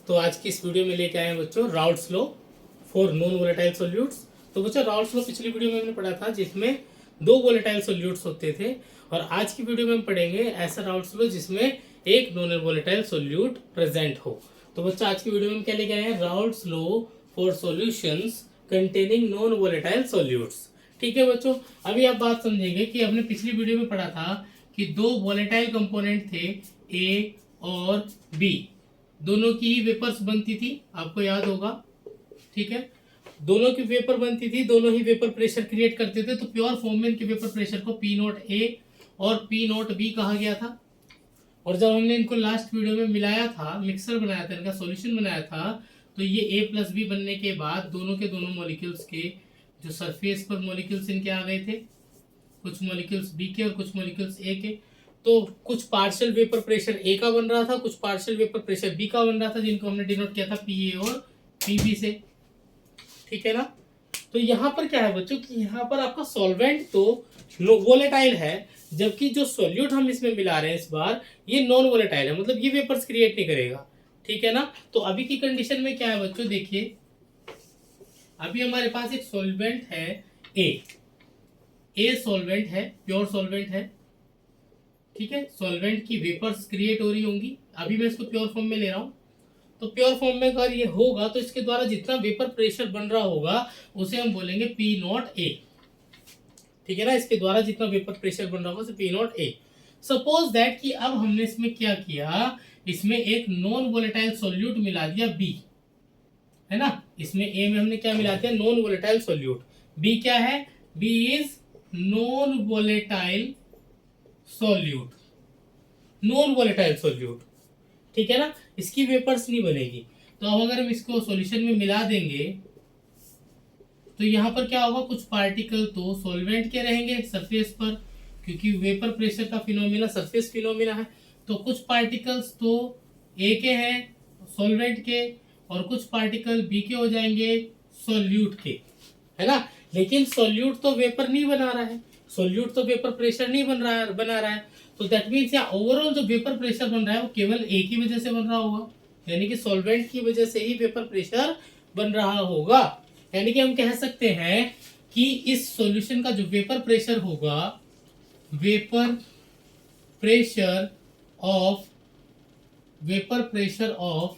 तो आज की इस वीडियो में लेके आए हैं बच्चों routes law for non volatile solutes. तो बच्चों राउट्स लॉ पिछली वीडियो में हमने पढ़ा था जिसमें दो वोलेटाइल सॉल्यूट्स होते थे, और आज की वीडियो में हम पढ़ेंगे ऐसा राउट्स लॉ जिसमें एक नॉन वोलेटाइल सॉल्यूट प्रेजेंट हो। तो बच्चों आज की वीडियो में हम क्या लेके आए हैं, routes law for solutions containing non volatile solutes. ठीक है बच्चों, अभी आप बात समझेंगे कि हमने पिछली वीडियो में पढ़ा था कि दो वोलेटाइल कंपोनेंट थे ए और बी, दोनों की वेपर्स बनती थी, आपको याद होगा। ठीक है, दोनों की वेपर बनती थी, दोनों ही वेपर प्रेशर क्रिएट करते थे। तो प्योर फॉर्म में इनके वेपर प्रेशर को पी नॉट ए और पी नॉट बी कहा गया था। और जब हमने इनको लास्ट वीडियो में मिलाया था, मिक्सर बनाया था, इनका सॉल्यूशन बनाया था, तो ये ए प्लस बी बनने के बाद दोनों के दोनों मॉलिक्यूल्स के जो सरफेस पर मॉलिक्यूल्स इनके आ गए थे, कुछ मॉलिक्यूल्स बी के और कुछ मॉलिक्यूल्स ए के। तो कुछ पार्शियल वेपर प्रेशर ए का बन रहा था, कुछ पार्शियल वेपर प्रेशर बी का बन रहा था, जिनको हमने डिनोट किया था पी ए और पी बी से। ठीक है ना। तो यहाँ पर क्या है बच्चों कि यहाँ पर आपका सॉल्वेंट तो वोलेटाइल है, जबकि जो सॉल्यूट हम इसमें मिला रहे हैं इस बार ये नॉन वोलेटाइल है, मतलब ये वेपर्स क्रिएट नहीं करेगा। ठीक है ना। तो अभी की कंडीशन में क्या है बच्चों, देखिए अभी हमारे पास एक सॉल्वेंट है ए सॉल्वेंट है, प्योर सॉल्वेंट है। ठीक है, सॉल्वेंट की वेपर्स क्रिएट हो रही होंगी, अभी मैं इसको प्योर फॉर्म में ले रहा हूं। तो प्योर फॉर्म में अगर ये होगा तो इसके द्वारा जितना वेपर प्रेशर बन रहा होगा उसे हम बोलेंगे पी नॉट ए। ठीक है ना, इसके द्वारा जितना वेपर प्रेशर बन रहा होगा उसे P naught A. Suppose that कि अब हमने इसमें क्या किया, इसमें एक नॉन वोलेटाइल सॉल्यूट मिला दिया बी, है ना। इसमें ए में हमने क्या मिला दिया, नॉन वोलेटाइल सॉल्यूट। बी क्या है, B is non volatile solute, non volatile solute. ठीक है ना, इसकी वेपर्स नहीं बनेगी। तो अब अगर हम इसको सॉल्यूशन में मिला देंगे तो यहाँ पर क्या होगा, कुछ पार्टिकल तो सॉल्वेंट के रहेंगे सरफेस पर, क्योंकि वेपर प्रेशर का फिनोमिना सरफेस फिनोमिना है। तो कुछ पार्टिकल्स तो ए के हैं सॉल्वेंट के, और कुछ पार्टिकल बी के हो जाएंगे सॉल्यूट के, है ना। लेकिन सॉल्यूट तो वेपर नहीं बना रहा है, सॉल्यूट तो वेपर प्रेशर नहीं बना रहा है। तो दैट मीन्स यहाँ ओवरऑल जो वेपर प्रेशर बन रहा है वो केवल ए की वजह से बन रहा होगा, यानी कि सॉल्वेंट की वजह से ही वेपर प्रेशर बन रहा होगा। यानी कि हम कह सकते हैं कि इस सॉल्यूशन का जो वेपर प्रेशर होगा, वेपर प्रेशर ऑफ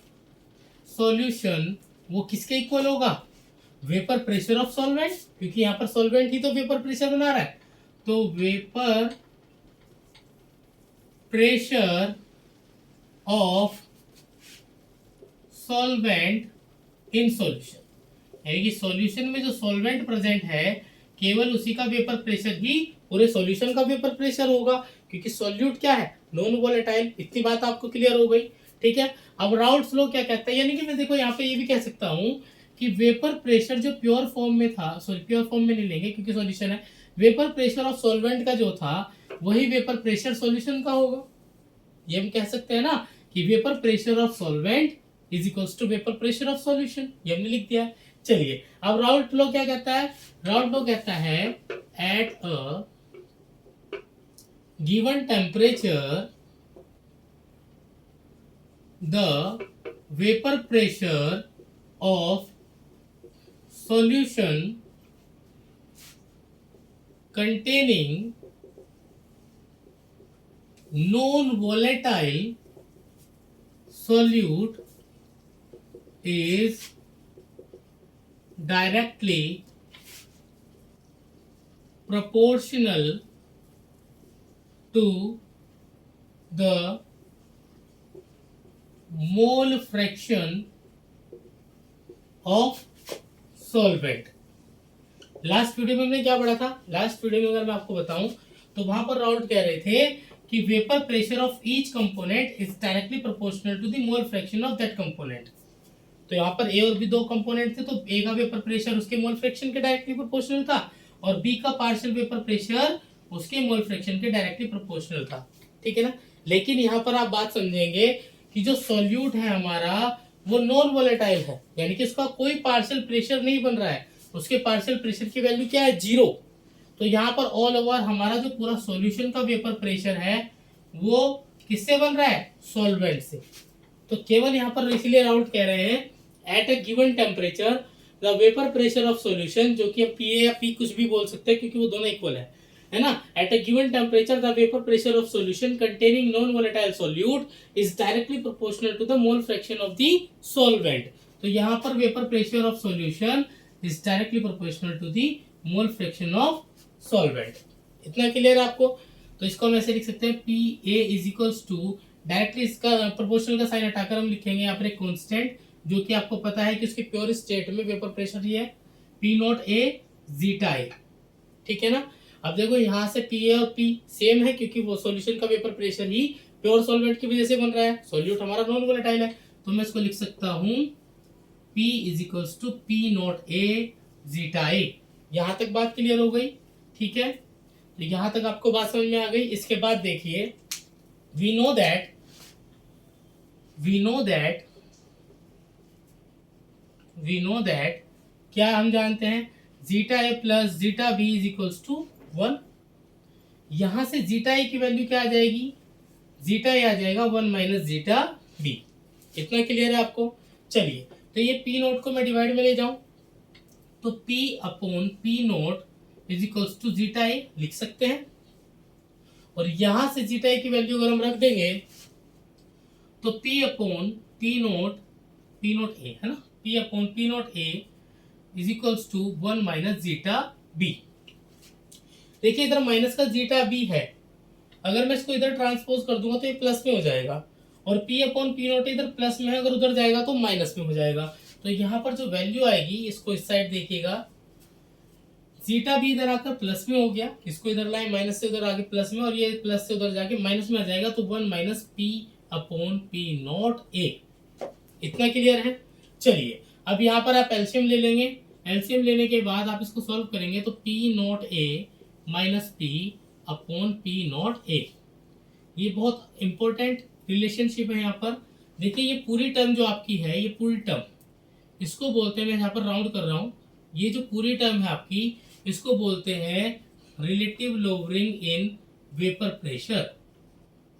सॉल्यूशन वो किसके इक्वल होगा, वेपर प्रेशर ऑफ सॉल्वेंट, क्योंकि यहाँ पर सॉल्वेंट ही तो वेपर प्रेशर बना रहा है। तो vapour pressure of solvent in solution, यानी कि सॉल्यूशन में जो सॉल्वेंट प्रेजेंट है केवल उसी का वेपर प्रेशर ही पूरे सॉल्यूशन का वेपर प्रेशर होगा, क्योंकि सॉल्यूट क्या है, नॉन वोलेटाइल। इतनी बात आपको क्लियर हो गई। ठीक है, अब राउट्स लॉ क्या कहता है, यानी कि मैं देखो यहाँ पे ये भी कह सकता हूँ कि वेपर प्रेशर जो प्योर फॉर्म में था, सॉरी प्योर फॉर्म में नहीं लेंगे क्योंकि सॉल्यूशन है, वेपर प्रेशर ऑफ सॉल्वेंट का जो था वही वेपर प्रेशर सॉल्यूशन का होगा। ये हम कह सकते हैं ना कि vapour pressure of solvent is equals to vapour pressure of solution, ये हमने लिख दिया है। चलिए अब राउट लॉ क्या कहता है, राउट लॉ कहता है eight a given temperature the vapour pressure of solution containing non-volatile solute is directly proportional to the mole fraction of solvent. Last video में हमने क्या पढ़ा था, लास्ट वीडियो में अगर मैं आपको बताऊं तो वहां पर राउट कह रहे थे कि vapour pressure of each component is directly proportional to the mole fraction of that component. तो यहाँ पर ए और बी दो कंपोनेंट थे, तो ए का वेपर प्रेशर उसके मोल फ्रैक्शन के डायरेक्टली प्रोपोर्शनल था, और बी का पार्शियल वेपर प्रेशर उसके मोल फ्रैक्शन के डायरेक्टली प्रोपोर्शनल था। ठीक है ना। लेकिन यहाँ पर आप बात समझेंगे कि जो सॉल्यूट है हमारा वो नॉन वोलेटाइल है, यानी कि उसका कोई पार्शियल प्रेशर नहीं बन रहा है, उसके पार्शियल प्रेशर की वैल्यू क्या है, 0। तो यहाँ पर ऑल ओवर हमारा जो पूरा सॉल्यूशन का वेपर प्रेशर है वो किससे बन रहा है, सॉल्वेंट से। तो केवल यहाँ पर इसलिए राउट कह रहे हैं eight a given temperature the vapour pressure of solution, जो कि पी ए या पी कुछ भी बोल सकते हैं क्योंकि वो दोनों इक्वल है ना। At a given temperature the vapour pressure of solution containing non volatile solute is directly proportional to the mole fraction of the solvent. तो यहाँ पर vapour pressure of solution is directly proportional to the mole fraction of solvent. इतना clear है आपको? तो इसको हम ऐसे लिख सकते हैं P A is equals to, directly इसका प्रोपोर्शनल का साइन हटाकर हम लिखेंगे यहाँ पर एक कांस्टेंट, जो कि आपको पता है कि उसके प्योर स्टेट में वेपर प्रेशर ही है पी नॉट ए जीटा ए, ठीक है ना। अब देखो यहाँ से पी ए और पी सेम है क्योंकि वो सॉल्यूशन का वेपर प्रेशर ही प्योर सॉल्वेंट की वजह से बन रहा है, सॉल्यूट हमारा नॉन वोलेटाइल है। तो मैं इसको लिख सकता हूँ P is equals to P naught e zeta A. यहां तक बात क्लियर हो गई, ठीक है। तो यहां तक आपको बात समझ में आ गई। इसके बाद देखिए वी नो दैट क्या हम जानते हैं, zeta A plus zeta B is equals to 1। यहां से जीटा ए की वैल्यू क्या आ जाएगी, जीटा ए आ जाएगा 1 माइनस जीटा बी। इतना क्लियर है आपको? चलिए, तो ये पी नोट को मैं डिवाइड में ले जाऊं तो P upon P naught is equals to zeta A लिख सकते हैं, और यहां से जीटा ए की वैल्यू अगर हम रख देंगे तो P upon P naught A है ना, P upon P naught A is equals to 1 minus zeta B. देखिए इधर माइनस का जीटा बी है, अगर मैं इसको इधर ट्रांसपोज कर दूंगा तो ये प्लस में हो जाएगा, और P अपॉन पी नोट इधर प्लस में है, अगर उधर जाएगा तो माइनस में हो जाएगा। तो यहाँ पर जो वैल्यू आएगी, इसको इस साइड देखिएगा, जीटा भी इधर आकर प्लस में हो गया, इसको इधर लाए माइनस से उधर आगे प्लस में, और ये प्लस से उधर जाके माइनस में आ जाएगा, तो 1 minus P upon P naught ए। इतना क्लियर है? चलिए अब यहाँ पर आप एलसीएम ले लेंगे, एलसीएम लेने के बाद आप इसको सॉल्व करेंगे तो पी नॉट ए minus P upon P naught ए। ये बहुत इंपॉर्टेंट रिलेशनशिप है यहाँ पर। देखिए ये पूरी टर्म जो आपकी है, ये पूरी टर्म इसको बोलते हैं, मैं यहाँ पर राउंड कर रहा हूँ, ये जो पूरी टर्म है आपकी इसको बोलते हैं relative lowering in vapour pressure,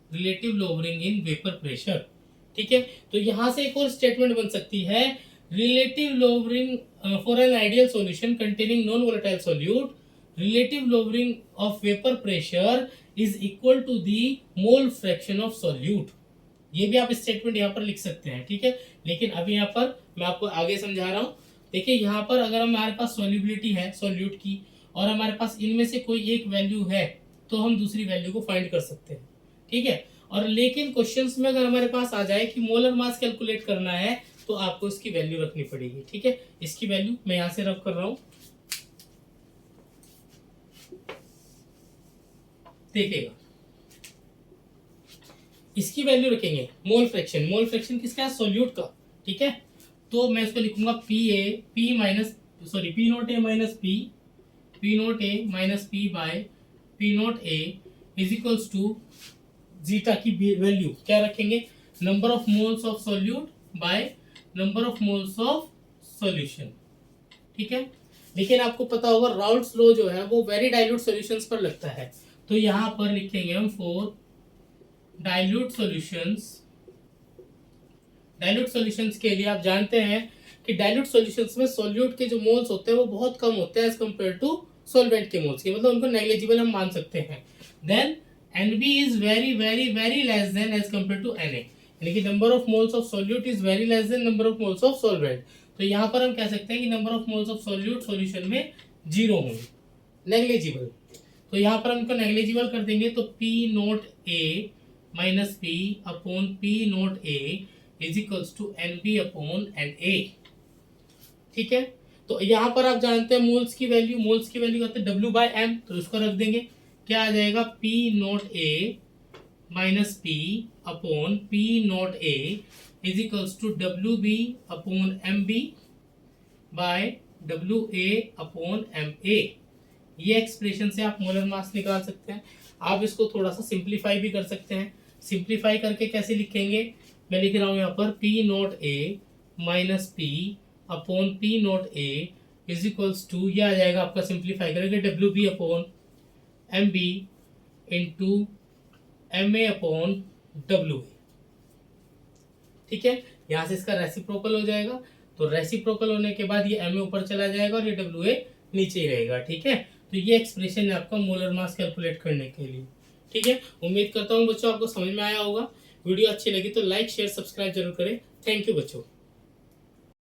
relative lowering in vapour pressure, ठीक है। तो यहाँ से एक और स्टेटमेंट बन सकती है, relative lowering for an ideal solution containing non volatile solute, relative lowering of vapour pressure is equal to the mole fraction of solute. ये भी आप स्टेटमेंट यहाँ पर लिख सकते हैं, ठीक है। लेकिन अभी यहाँ पर मैं आपको आगे समझा रहा हूँ। देखिए यहाँ पर अगर हमारे पास सॉल्युबिलिटी है सॉल्यूट की, और हमारे पास इनमें से कोई एक वैल्यू है, तो हम दूसरी वैल्यू को फाइंड कर सकते हैं, ठीक है। और लेकिन क्वेश्चंस में अगर हमारे पास आ जाए कि मोलर मास कैलकुलेट करना है, तो आपको इसकी वैल्यू रखनी पड़ेगी, ठीक है। इसकी वैल्यू मैं यहाँ से रख कर रहा हूँ, देखिएगा इसकी वैल्यू रखेंगे मोल फ्रैक्शन, मोल फ्रैक्शन किसका है, सॉल्यूट का, ठीक है। तो मैं इसको लिखूंगा P naught A minus P naught A minus P by P naught A is equals to zeta की वैल्यू क्या रखेंगे, number of moles of solute by number of moles of solution, ठीक है। लेकिन आपको पता होगा राउल्ट्स लॉ जो है वो वेरी डाइल्यूट सॉल्यूशंस पर लगता है, तो यहाँ पर लिखेंगे हम फॉर डाइल्यूट सॉल्यूशंस के लिए आप जानते हैं कि डाइल्यूट सॉल्यूशंस में सॉल्यूट के जो मोल्स होते हैं वो बहुत कम होते हैं एज कम्पेयर टू सॉल्वेंट के मोल्स के, मतलब उनको नेग्लिजिबल हम मान सकते हैं। Then NB is very very very less than as compare to Na, यानी कि number of moles of solute is very less than number of moles of solvent. तो यहाँ पर हम कह सकते हैं कि number of moles of solute solution में 0 होंगे, नेग्लिजिबल। तो यहाँ पर हम इनको नेग्लिजिबल कर देंगे, तो P naught A minus P upon P naught A is equals to NB upon NA, ठीक है। तो यहाँ पर आप जानते हैं मोल्स की वैल्यू कहते हैं W/M, तो इसको रख देंगे, क्या आ जाएगा P naught A minus P upon P naught A is equals to WB upon MB by WA upon MA। ये एक्सप्रेशन से आप मोलर मास निकाल सकते हैं। आप इसको थोड़ा सा सिंप्लीफाई भी कर सकते हैं। सिंप्लीफाई करके कैसे लिखेंगे, मैं लिख रहा हूँ यहाँ पर P naught A minus P upon P naught A is equals to, ये आ जाएगा आपका सिंप्लीफाई करेंगे WB upon MB into MA upon WA, ठीक है, यहाँ से इसका रेसिप्रोकल हो जाएगा, तो रेसिप्रोकल होने के बाद ये MA ऊपर चला जाएगा और ये WA नीचे ही रहेगा। ठीक है, तो ये एक्सप्रेशन है आपका मोलर मास कैलकुलेट करने के लिए। ठीक है, उम्मीद करता हूँ बच्चों आपको समझ में आया होगा। वीडियो अच्छी लगी तो लाइक शेयर सब्सक्राइब जरूर करें। थैंक यू बच्चों।